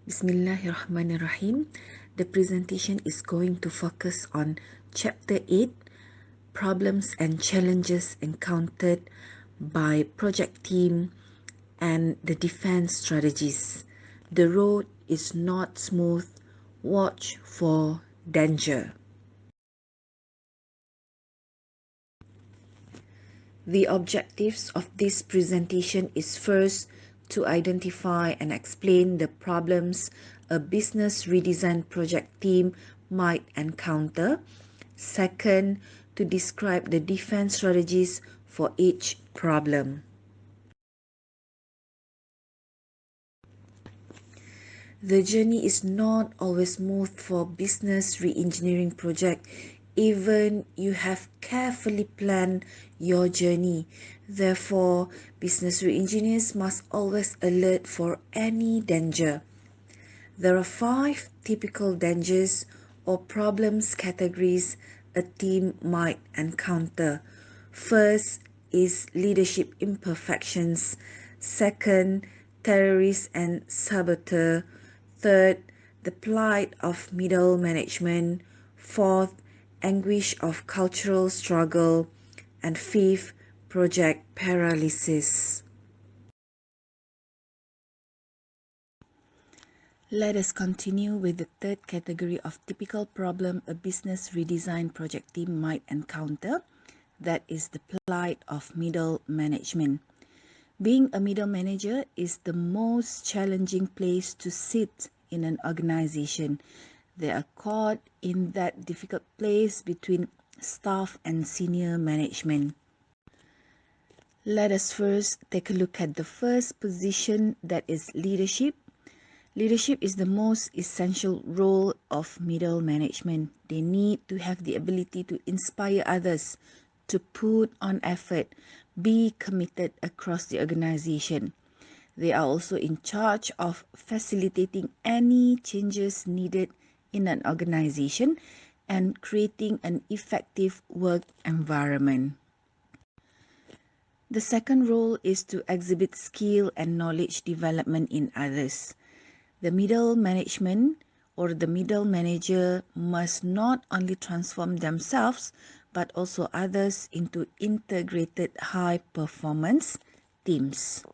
Bismillahirrahmanirrahim. The presentation is going to focus on Chapter 8, Problems and Challenges Encountered by Project Team and the Defense Strategies. The road is not smooth. Watch for danger. The objectives of this presentation is first to identify and explain the problems a business redesign project team might encounter. Second, to describe the defense strategies for each problem. The journey is not always smooth for business re-engineering project, even you have carefully planned your journey. Therefore, business re-engineers must always alert for any danger. There are 5 typical dangers or problems categories a team might encounter. First is leadership imperfections. Second, terrorists and saboteur. Third, the plight of middle management. Fourth, anguish of cultural struggle. And fifth, project paralysis. Let us continue with the third category of typical problem a business redesign project team might encounter. That is the plight of middle management. Being a middle manager is the most challenging place to sit in an organization. They are caught in that difficult place between staff and senior management. Let us first take a look at the first position, that is leadership. Leadership is the most essential role of middle management. They need to have the ability to inspire others, to put on effort, be committed across the organization. They are also in charge of facilitating any changes needed in an organization and creating an effective work environment. The second role is to exhibit skill and knowledge development in others. The middle management or the middle manager must not only transform themselves but also others into integrated high-performance teams.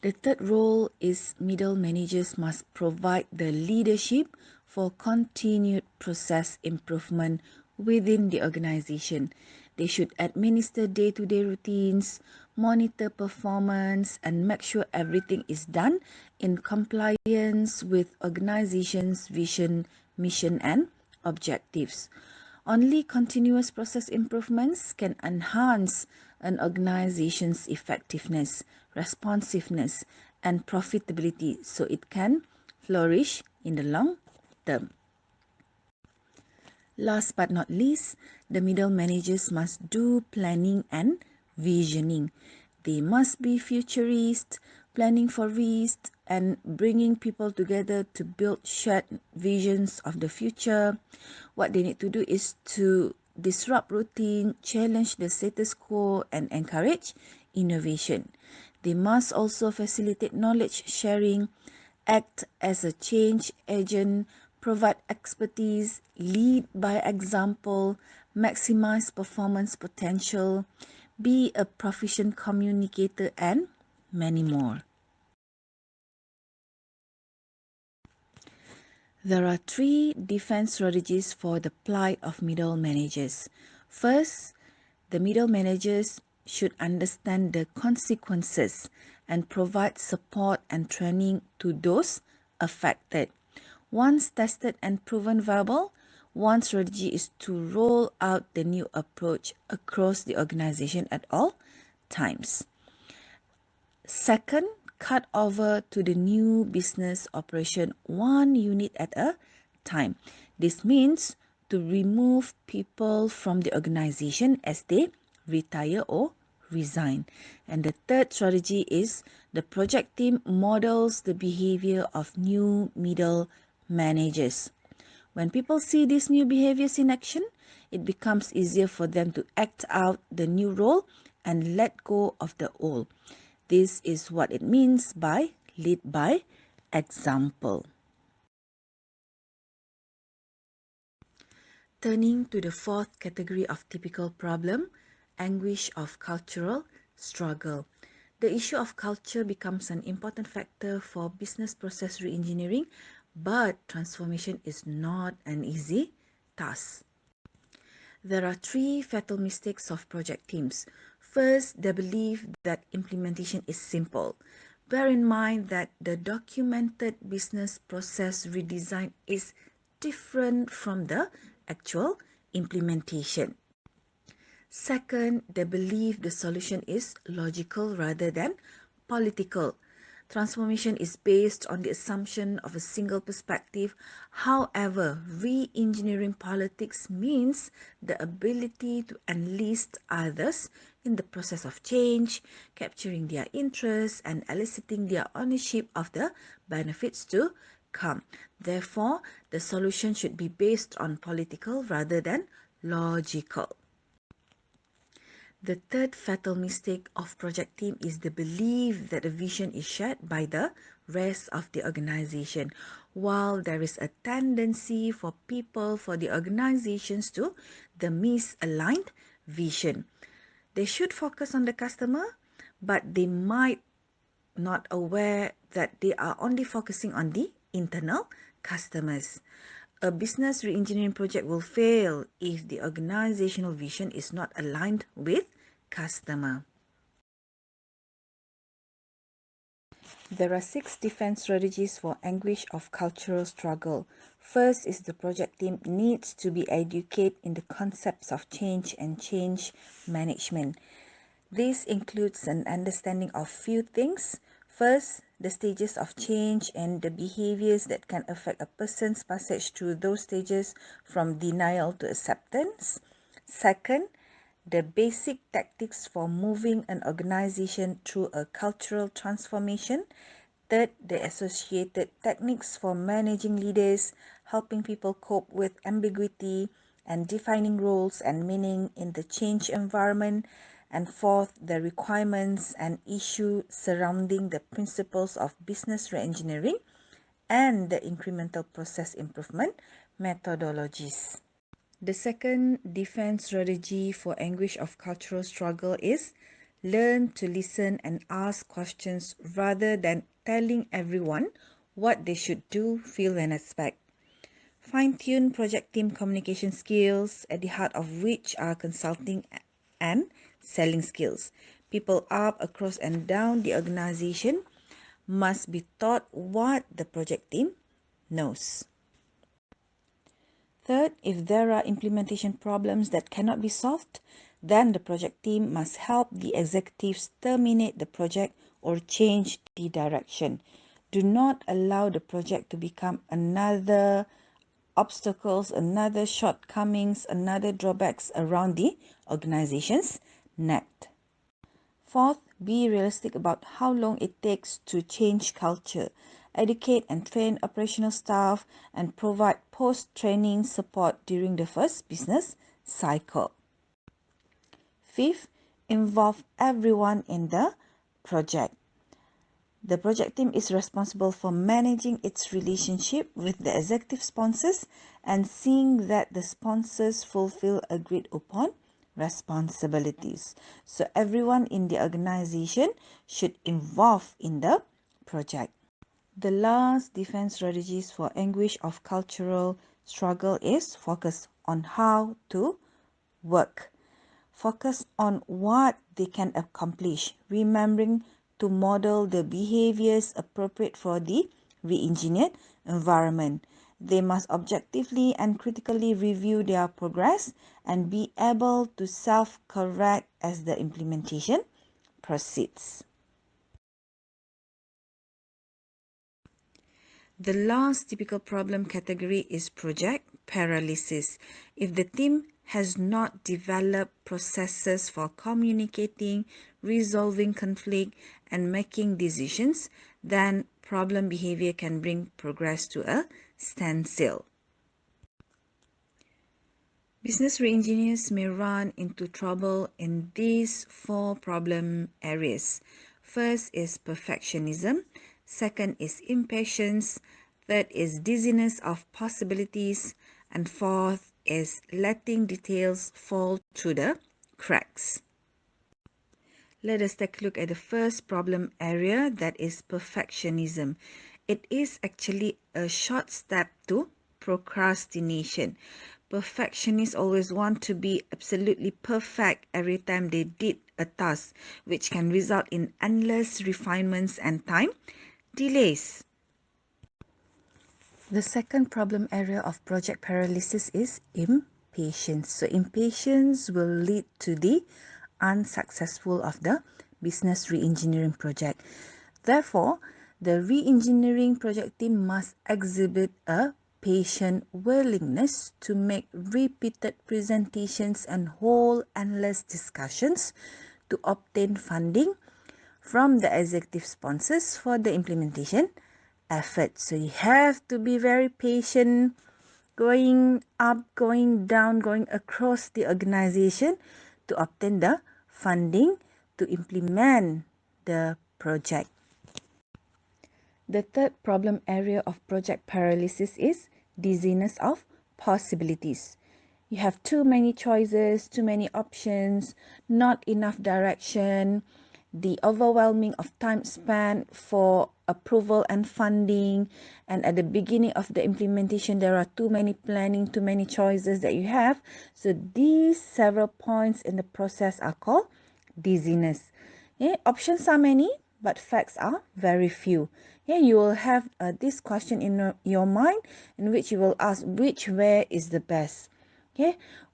The third role is middle managers must provide the leadership for continued process improvement within the organization. They should administer day-to-day routines, monitor performance, and make sure everything is done in compliance with organization's vision, mission, and objectives. Only continuous process improvements can enhance an organization's effectiveness, responsiveness, and profitability so it can flourish in the long term. Last but not least, the middle managers must do planning and visioning. They must be futurist, planning for risk, and bringing people together to build shared visions of the future. What they need to do is to disrupt routine, challenge the status quo, and encourage innovation. They must also facilitate knowledge sharing, act as a change agent, provide expertise, lead by example, maximize performance potential, be a proficient communicator, and many more. There are 3 defense strategies for the plight of middle managers. First, the middle managers should understand the consequences and provide support and training to those affected. Once tested and proven viable, one strategy is to roll out the new approach across the organization at all times. Second, cut over to the new business operation one unit at a time. This means to remove people from the organization as they retire or resign. And the third strategy is the project team models the behavior of new middle managers. When people see these new behaviors in action, it becomes easier for them to act out the new role and let go of the old. This is what it means by lead by example. Turning to the fourth category of typical problem, anguish of cultural struggle. The issue of culture becomes an important factor for business process reengineering, but transformation is not an easy task. There are three fatal mistakes of project teams. First, they believe that implementation is simple. Bear in mind that the documented business process redesign is different from the actual implementation. Second, they believe the solution is logical rather than political. Transformation is based on the assumption of a single perspective. However, re-engineering politics means the ability to enlist others in the process of change, capturing their interests and eliciting their ownership of the benefits to come. Therefore, the solution should be based on political rather than logical. The third fatal mistake of project team is the belief that the vision is shared by the rest of the organization. While there is a tendency for the organizations to the misaligned vision. They should focus on the customer, but they might not aware that they are only focusing on the internal customers. A business reengineering project will fail if the organizational vision is not aligned with customer. There are 6 defense strategies for anguish of cultural struggle. First is the project team needs to be educated in the concepts of change and change management. This includes an understanding of few things. First, the stages of change and the behaviors that can affect a person's passage through those stages from denial to acceptance. Second, the basic tactics for moving an organization through a cultural transformation. Third, the associated techniques for managing leaders, helping people cope with ambiguity and defining roles and meaning in the change environment. And fourth, the requirements and issues surrounding the principles of business reengineering and the incremental process improvement methodologies. The second defense strategy for anguish of cultural struggle is learn to listen and ask questions rather than telling everyone what they should do, feel, and expect. Fine-tune project team communication skills, at the heart of which are consulting and selling skills. People up, across, and down the organization must be taught what the project team knows. Third, if there are implementation problems that cannot be solved, then the project team must help the executives terminate the project or change the direction. Do not allow the project to become another obstacles, another shortcomings, another drawbacks around the organization's neck. Fourth, be realistic about how long it takes to change culture. Educate and train operational staff and provide post-training support during the first business cycle. Fifth, involve everyone in the project. The project team is responsible for managing its relationship with the executive sponsors and seeing that the sponsors fulfill agreed upon responsibilities. So everyone in the organization should involve in the project. The last defense strategies for anguish of cultural struggle is focus on how to work. Focus on what they can accomplish, remembering to model the behaviors appropriate for the re-engineered environment. They must objectively and critically review their progress and be able to self-correct as the implementation proceeds. The last typical problem category is project paralysis. If the team has not developed processes for communicating, resolving conflict, and making decisions, then problem behavior can bring progress to a standstill. Business re-engineers may run into trouble in these 4 problem areas. First is perfectionism. Second is impatience. Third is dizziness of possibilities. And fourth is letting details fall through the cracks. Let us take a look at the first problem area, that is perfectionism. It is actually a short step to procrastination. Perfectionists always want to be absolutely perfect every time they did a task, which can result in endless refinements and time delays. The second problem area of project paralysis is impatience. So impatience will lead to the unsuccessful of the business re-engineering project. Therefore, the re-engineering project team must exhibit a patient willingness to make repeated presentations and hold endless discussions to obtain funding from the executive sponsors for the implementation effort. So you have to be very patient, going up, going down, going across the organization to obtain the funding to implement the project. The third problem area of project paralysis is dizziness of possibilities. You have too many choices, too many options, not enough direction, the overwhelming of time spent for approval and funding, and at the beginning of the implementation there are too many planning, too many choices that you have. So these several points in the process are called dizziness. Options are many, but facts are very few. You will have this question in your mind, in which you will ask which way is the best.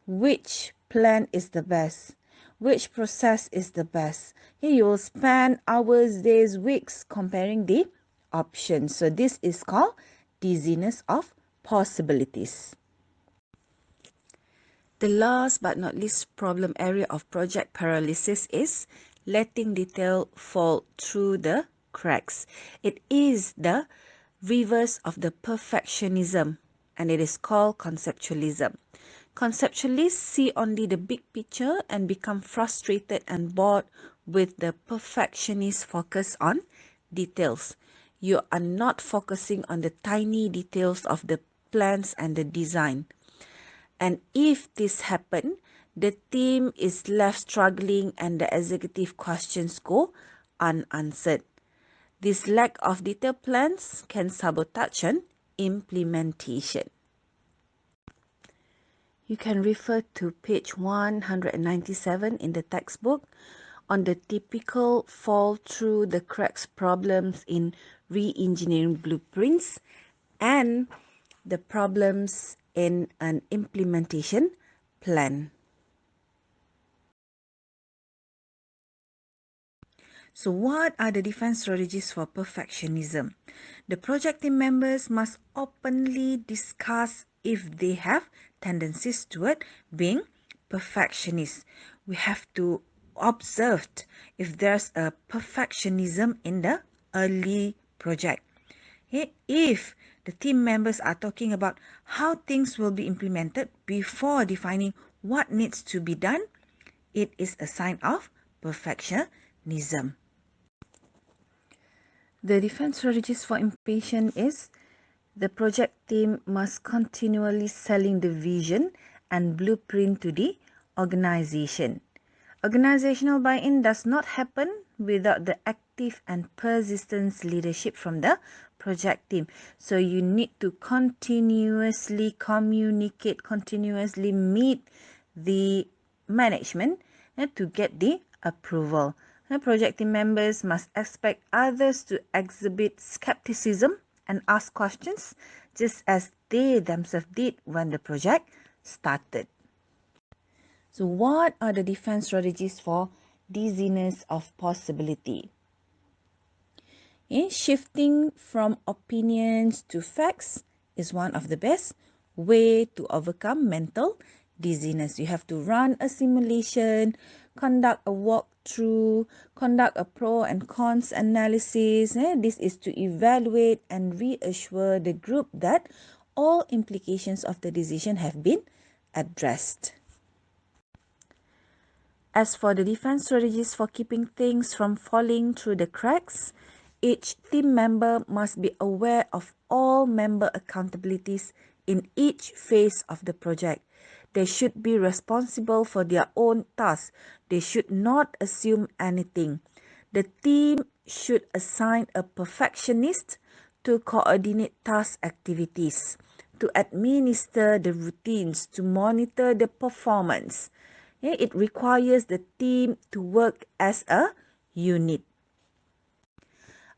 Which plan is the best? Which process is the best? You will spend hours, days, weeks comparing the options. So this is called dizziness of possibilities. The last but not least problem area of project paralysis is letting detail fall through the cracks. It is the reverse of the perfectionism, and it is called conceptualism. Conceptualists see only the big picture and become frustrated and bored with the perfectionist focus on details. You are not focusing on the tiny details of the plans and the design. And if this happens, the team is left struggling and the executive questions go unanswered. This lack of detailed plans can sabotage an implementation. You can refer to page 197 in the textbook on the typical fall through the cracks problems in re-engineering blueprints and the problems in an implementation plan. So what are the defense strategies for perfectionism? The project team members must openly discuss if they have tendencies toward being perfectionists. We have to observe if there's a perfectionism in the early project. If the team members are talking about how things will be implemented before defining what needs to be done, it is a sign of perfectionism. The defense strategies for impatience is the project team must continually selling the vision and blueprint to the organization. Organizational buy-in does not happen without the active and persistent leadership from the project team. So you need to continuously communicate, continuously meet the management to get the approval. Project team members must expect others to exhibit skepticism and ask questions just as they themselves did when the project started. So what are the defense strategies for dizziness of possibility? Shifting from opinions to facts is one of the best way to overcome mental dizziness. You have to run a simulation, conduct a walkthrough, conduct a pro and cons analysis. This is to evaluate and reassure the group that all implications of the decision have been addressed. As for the defense strategies for keeping things from falling through the cracks, Each team member must be aware of all member accountabilities in each phase of the project. They should be responsible for their own tasks. They should not assume anything. The team should assign a perfectionist to coordinate task activities, to administer the routines, to monitor the performance. It requires the team to work as a unit.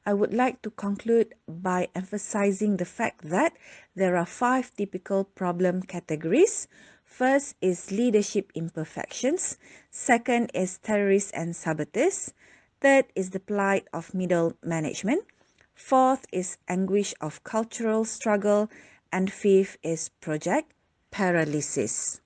I would like to conclude by emphasizing the fact that there are 5 typical problem categories. First is leadership imperfections. Second is terrorists and saboteurs. Third is the plight of middle management. Fourth is anguish of cultural struggle. And fifth is project paralysis.